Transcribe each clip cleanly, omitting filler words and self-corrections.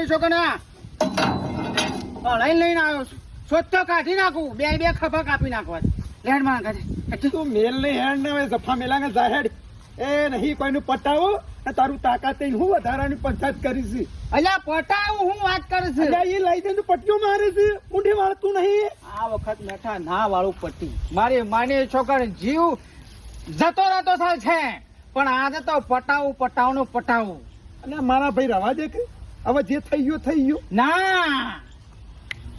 માની છો કે ના લઈને આવ્યો છું સોચતો કાઢી નાખું બે બે ખભા કાપી નાખવા લેડ માં કાઢે તું મેલ ને હેડ ને જફા મેલાને જાહેડ એ નહીં કોઈનું પટાવું તારું તાકાત હું વધારાની પંચાયત કરીશ. અલ્યા પટાવું હું વાત કરું છું એ લઈ જઈને પટ્ટીઓ મારે છે ઊંધી વાળતું નહીં. આ વખત મેઠા ના વાળું પટ્ટી મારી માની છોકરા જીવ જતો રહેતો થાય છે પણ આજે તો પટાવું અને મારા ભાઈ રવા દે કે હવે જે થઈ ગયું ના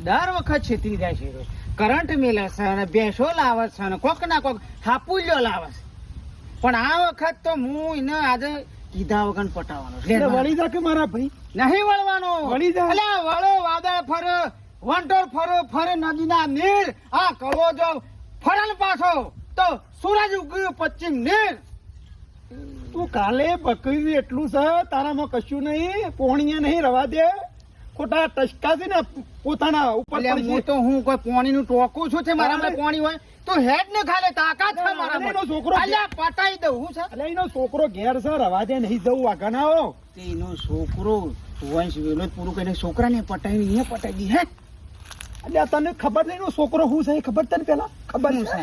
દર વખત છેતરી જાય છે કરંટ મેલે છે અને બેસો લાવે છે અને કોક ના કોક હાપુલ્યો લાવે છે પણ આ વખત તો હું એને આજે કીધા વગર પટાવવાનો વળી જા કે મારા ભાઈ નહીં વળવાનો વળી જા. અલ્યા વળો વાદળ ફરે વંટોળ ફરે નદીના નીર આ કળવો જો ફરન પાછો તો સૂરજ ઉગ્યું પશ્ચિમ નીર. તું કાલે બકરી એટલું છે તારામાં કશું નહીં પોણીએ નહીં રવા દે ખોટા ટચકા છે ને પોતાના ઉપર હું તો હું કોઈ પાણી નું ટોકું છું છે મારામાં પાણી હોય તો હેડ ને ખાલે તાકાત છે મારામાં છોકરો અલ્યા પટાઈ દઉં હું છે એટલે એનો છોકરો ઘેર છે રવા દે નહીં જવું વાઘાનાઓ તેનો છોકરો વંશ વેલો પૂરું કરીને છોકરાને પટાઈ અહીંયા પટાઈ દી હે એટલે તને ખબર નહીં એનો છોકરો શું છે ખબર તને પેલા ખબર છે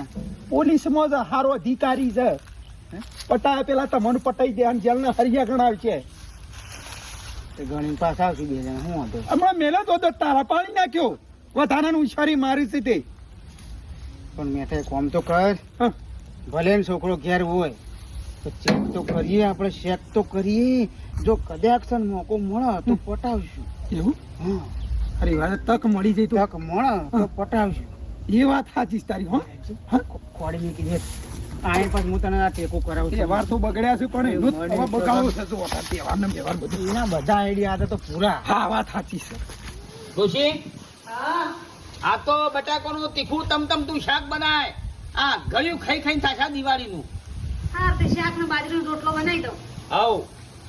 પોલીસમાં જ હારો અધિકારી છે પટાય પેલા તમને પટાઈ દે અને જેલને હરિયા ગણાવ છે ગણી પાછા આવશું બે જણા હું હતો હમણાં મેલો તો તારા પાડી નાખ્યો વધારાનું ઉછારી મારી છે તે પણ મેઠે કોમ તો કર ભલે ને છોકરો ઘેર હોય તો ચેક તો કરીએ આપણે ચેક તો કરીએ જો કદાચ મોકો મળે તો પટાવશું એવું હા અરે વાત તક મળી જઈ તક મળે તો પટાવશું એ વાત સાચી છે તારી ખોડી મૂકી દે આય પછી હું તને આ ટેકો કરાવું છું તહેવાર તો બગડ્યા છે પણ એનું હવે બગાડો છે જો તહેવાર ને વ્યવહાર બધું એના બધા આઈડિયા તો પૂરા હા વાત સાચી છે ડોશી આ તો બટાકાનું તીખું તમ તું શાક બનાય આ ગળ્યું ખાઈ થાશા દિવાળીનું હા તે શાક નો બાજરીનો રોટલો બનાવી દઉં. હાઉ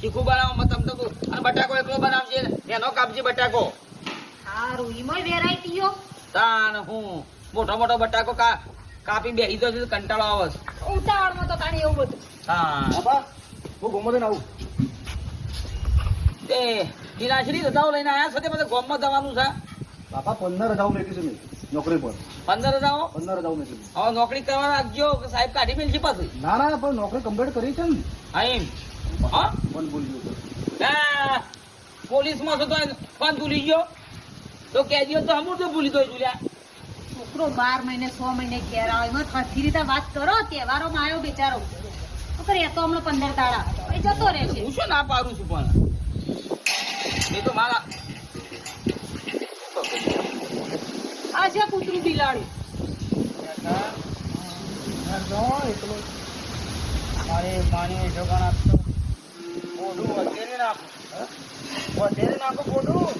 તીખું બનાવો તમ તું અને બટાકો એકલો બનાવજે એનો કાપજે બટાકો સારું ઈમોય વેરાયટીઓ તાન હું મોટો બટાકો કાપી બેહી દો કંટાળો આવે છે ઉતાવળમાં તો તાણી એવું બધું. હા બાપા હું ગોમો દઈને આવું તે ટીનાશ્રી રજાઓ લઈને આયા છો તે મને ગોમમાં જવાનું છે બાપા 15 રજાઓ મેકી છે મેં નોકરી પર 15 રજાઓ 15 રજાઓ મેકી હવે નોકરી કરવા રાખજો કે સાહેબ કાઢી મેલશે પાછું ના ના પણ નોકરી કમ્પ્લીટ કરી છે ને હા એમ હા મન બોલી ગયો પોલીસમાં છો તો કોણ ભૂલી ગયો તો કેદીઓ તો અમુક તો ભૂલી દો જુલ્યા છોકરો 12 મહિને 6 મહિને ઘેર આવે એમાં ખર્ચી રીતે વાત કરો તહેવારોમાં આવ્યો બિચારો તો કરે તો હમણાં 15 દાડા પછી જતો રહેશે. હું શું ના પાડું છું પણ એ તો મારા આ છે કૂતરું બિલાડું. મારે માની જોગાણ આપતો મોઢું વધેરી નાખો મોઢું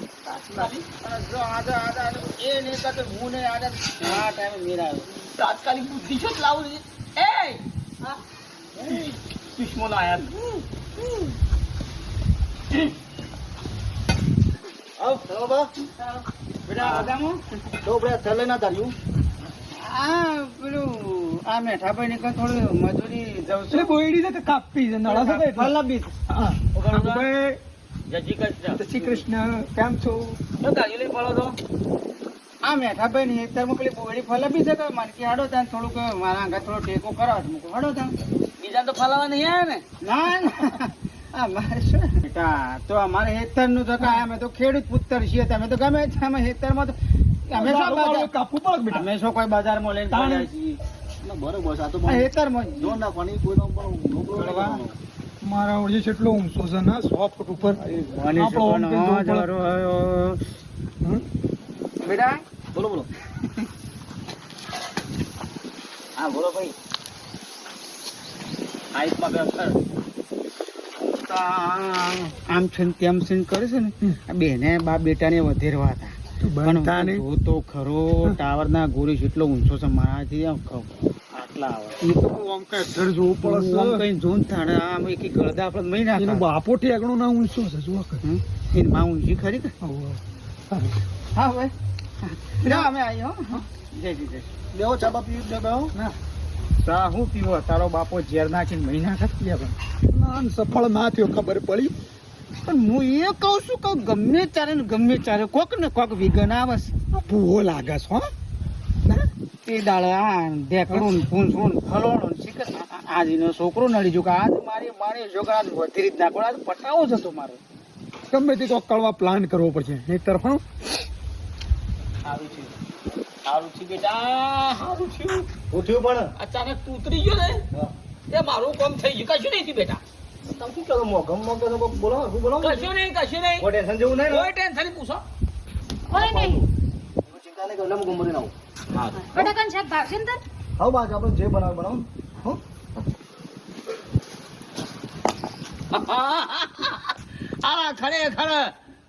જો આજા એ નહીં કરતો હું નહીં આજા આ ટાઈમે મેરા આવ્યો તાત્કાલિક બુદ્ધિ છો જ લાવું એ દુશ્મનો આયા આ મેઠાભાઈ ને થોડી મજૂરી જવું એટલે બોયડી છે કે કાપી છે નળા છે એટલે ફલબી હા ભાઈ જય શ્રી કૃષ્ણ કેમ છો ગાડી લઈ પડો તો આ મેઠાભાઈ ની અત્યારમાં પેલી બોયડી ફલબી છે કે મારકી હાડો ત્યાં થોડુંક મારા આગળ થોડો ટેકો કરાવ મૂકો હાડો ત્યાં બીજા તો ફલાવા નહીં આવે ને ના આ મારે શું બેટા તો અમારે હેતર નું તો કાંઈ અમે તો ખેડૂત પુત્ર છીએ તમે તો ગમે છે અમે હેતરમાં તો અમે શું કાપવું પડે બેટા અમે શું કોઈ બજારમાં લઈને પડ્યા છીએ બરોબર આ તો હેતરમાં જો નાખવાની કોઈનો પણ મારા ઓળખી કેટલો ઊંચો છે ને 100 ફૂટ ઉપર બેટા બોલો હા બોલો ભાઈ આઈસમાં બેસર આમ છે તેમ છે કરે છે ને આ બેને બાપ બેટાને વધેરવા હતા પણ તો ખરો ટાવર ના ગોરી એટલો ઊંચો છે મારાથી આટલા આવે એ તો આમ કઈ ઘર જોવું પડે આમ કઈ જોન થાણે આમ એક ગળદા આપણે મહી નાખે એનો બાપો ઠેકણો ના ઊંચો છે જો એની માં ઊંચી ખરી કે હા ભાઈ અમે આવી હો જય દેવો ચા બાપી દેવો ના ચા હું પીવો તારો બાપો ઝેર નાખીને મહિના ખત પીએ પણ સફળ ના થયો ખબર પડી પણ હું એ કહું છું કે ગમે ત્યારે ને ગમે ત્યારે કોક ને કોક વિઘન આવે છે. ભૂવો લાગે છે હો ના તે દાડે આ ઢેકણું ને ફૂંસું ને ફલોણું ને શીખર આજનો છોકરો નડી જો કે આજ મારી છોકરા આજ વધી રીત નાખો આજ પટાવો જ હતો મારો. ગમે તે તો કળવા પ્લાન કરવો પડશે નહીતર હા સારું છે બેટા સારું થયું. ઉઠ્યું પણ અચાનક તું ઉતરી ગયો ને એ મારું કામ થઈ ગયું. કશું નહીં થયું બેટા, તમે શું કરો મોગમ મોગમ તો કોક બોલો શું બોલો કશું નહીં કશું નહીં. કોઈ ટેન્શન જેવું નહીં ને? કોઈ ટેન્શન નહીં, પૂછો. કોઈ નહીં. એવું ચિંતા નહીં કરો એટલે હું ગમરી નાખું. બટાકાનું શાક ભાવશે ને તને? હા બાજુ આપણે જે બનાવ બનાવો હો આ ખરેખર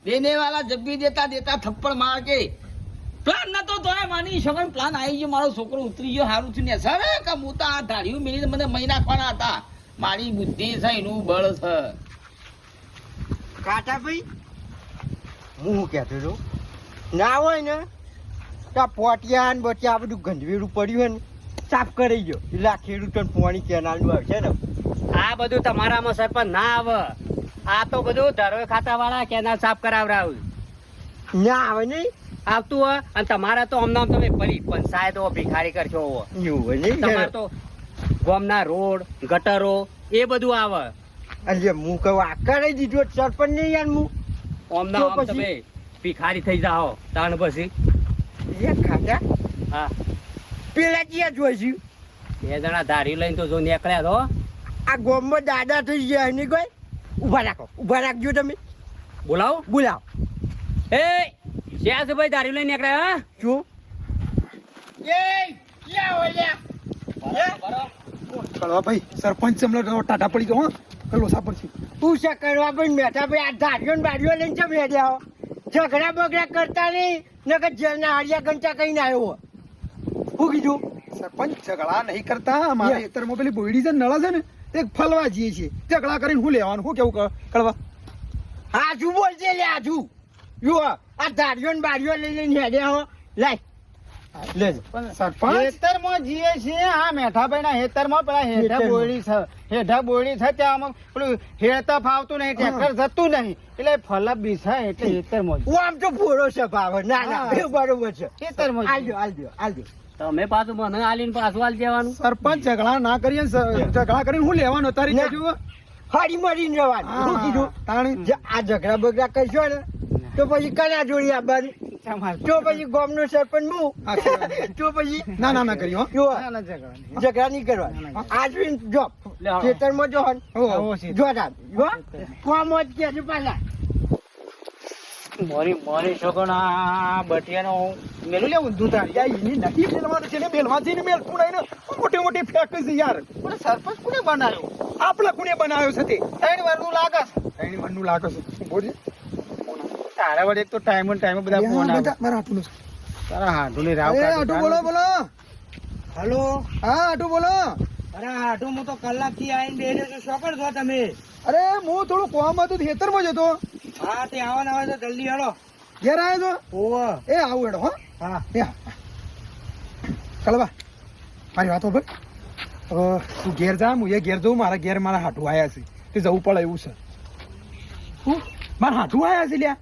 દેને વાલા જબ્બી દેતા દેતા થપ્પડ માર કે પ્લાન નતો તો માની શકો. પ્લાન આવી ગયો, મારો છોકરો ઉતરી ગયો. સારું થયું ને સર કે હું તો આ ધાર્યું મિલી મને મહી નાખવાના હતા. મારી બુદ્ધિ છે એનું બળ છે. કાટા ભાઈ હું શું કહેતો હતો ના હોય ને તો આ પોટિયા ને બટિયા આ બધું ગંધવેડું પડ્યું હોય ને સાફ કરી ગયો એટલે આ ખેડૂતોને પાણી કેનાલનું આવશે ને. આ બધું તમારામાં સરપંચ ના આવે. આ તો બધું ધરોઈ ખાતા વાળા કેનાલ સાફ કરાવડાવે ના આવે નહીં આવતું હોય. અને તમારા તો હમણાં તમે પરી પંચાયતો ભિખારી કરશો હો. એવું હોય નહીં તમારે તો ગામના રોડ ગટરો એ બધું આવે. એટલે હું કહું આ કરી દીધો સરપંચ નહીં યાર હું હમણાં તો આમ પછી? તમે ભિખારી થઈ જાઓ તાણ પછી. એ ખાતા હા પેલા ક્યાં જોઈશું 2 જણા ધારી લઈને તો જો નીકળ્યા તો આ ગામમાં દાદા થઈ ગયા નહીં કોઈ ઊભા રાખજો તમે બોલાવો. બોલાવો એ શ્યાસ ભાઈ ધારી લઈને નીકળ્યા હા? શું કળવા ભાઈ સરપંચ હમણાં ટાટા પડી ગયો હો કલો સાપડ છે. તું છે કરવા પણ બેઠા ભાઈ આ ધારીઓ ને બારીઓ લઈને ચમ હેડ્યા હો ઝઘડા બગડા કરતા નહીં નકર જેલના હાડિયા ગંચા કહીને આવ્યો હો. શું કીધું સરપંચ ઝઘડા નહીં કરતા અમારા ખેતરમાં પેલી બોયડી છે ને નળા છે ને તે ફલવા જઈએ છીએ. ઝઘડા કરીને શું લેવાનું શું કેવું કળવા આજુ બોલજે લે આજુ જો આ ધારીઓ ને બારીઓ લઈ લઈને હેડ્યા હો લાય લેજો સરપંચ હેતરમાં જીએ છીએ. હા મેઠાભાઈ ના હેતરમાં પેલા હેઠા બોયડી છે. હેઠા બોયડી છે ત્યાં આમાં પેલું હેરતા ફાવતું નહીં, ટ્રેક્ટર જતું નહીં એટલે ફલપ બી છે એટલે હેતરમાં જ. હું આમ તો પૂરો છે ભાવ ના ના હા. એ બરોબર છે હેતરમાં જ. આલજો તમે પાછું મને આલીને પાછું આલી દેવાનું. સરપંચ ઝઘડા ના કરીએ ને ઝઘડા કરીને શું લેવાનું તારી ના. જજો હાડી મરીને રહેવાનું શું કીધું તાણી જે આ ઝઘડા બગડા કરશો ને તો પછી કના જોડી આવવાની તમારે તો પછી ગામનો સરપંચ હું તો પછી ના ના ના કર્યું જો ના, ના, ઝઘડા નહીં. ઝઘડા નહીં કરવાના આજવી જો લે, હા. ખેતરમાં જો આવો છે. જો જો કોમ જ કે પાછા મોરી છોકરા બટિયાનો મેલું લે ઊંધું તારી. યા એની નથી મેલવાનું છે ને મેલવા જઈને મેલતું નહીં ને મોટી મોટી ફેક છે યાર. પણ સરપંચ કોને બનાવ્યો? આપણા કોને બનાવ્યો છે તે 3 વારનું લાગે છે. એની મનનું લાગે છે બોલ તારા વડે એક તો ટાઈમ બધા ફોન આવે. મારા આટું તારા હાથુની રાવ અરે કાઢી આટું બોલો બોલો હલો હા આટું બોલો. અરે હાટુ હું તો કલાકથી આવીને બેઠો છું શું કરશો તમે અરે હું થોડું કોમ હતું ખેતરમાં જ હતો. હા તે આવવાના આવે તો જલ્દી હેડો ઘેર આવ્યો છો ઓવ એ આવું હેડો હો હા એ હા. કળવા મારી વાતો ભાઈ હવે તું ઘેર જા હું એ ઘેર જઉં. મારા ઘેર મારા હાટું આવ્યા છે તે જવું પડે એવું છે. હું મારા હાટું આવ્યા છે લ્યા.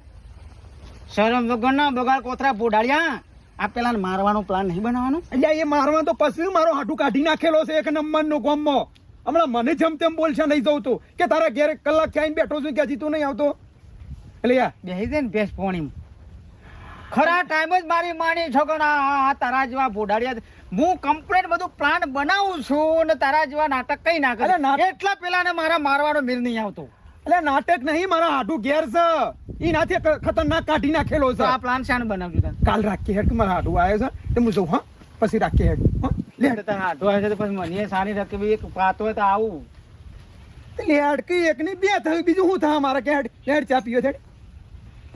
શરમ વગરના બગાડ કોથરા પોડાડ્યા. આ પેલા મારવાનો પ્લાન નહીં બનાવવાનો. એટલે એ મારવા તો પછી મારો હાટું કાઢી નાખેલો છે 1 નંબરનો ગામમાં. હમણાં મને જેમ તેમ બોલશે નહીં જવું તું કે તારા ઘેર કલાક થઈને બેઠો છું કે હજી તું નહીં આવતો. એટલે યાર બેસી દે ને ભેંસ પોણી ખરા ટાઈમ જ મારી માની છોકરા તારા જેવા પોડાડ્યા. હું કમ્પ્લીટ બધું પ્લાન બનાવું છું ને તારા જેવા નાટક કઈ ના કરે. અરે નાટક- એટલા પેલા ને મારા મારવાનો મેળ નહીં આવતો. એટલે નાટક નહીં મારા હાટું ઘેર છે ઈ નાથી ખતરનાક કાઢી નાખેલો તો છે. આ પ્લાન શાને બનાવજો તને? કાલ રાખીએ હેડ કે મારા હાટું આવ્યો છે તે હું જઉં હા પછી રાખીએ હેડ હા લે એટલે તને હાથો આવે છે તો પછી મને સારી રકમ એક પાતો હોય તો આવું. લે હેડ કે એક ની 2 થયું બીજું શું થાય મારા કે હેડ હેડ ચા પીયો હેડ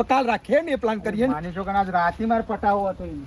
કાલ રાખીએ ને એ પ્લાન કરીએ ને. માની છોકરા આજ રાતે મારે પટાવો હતો એને.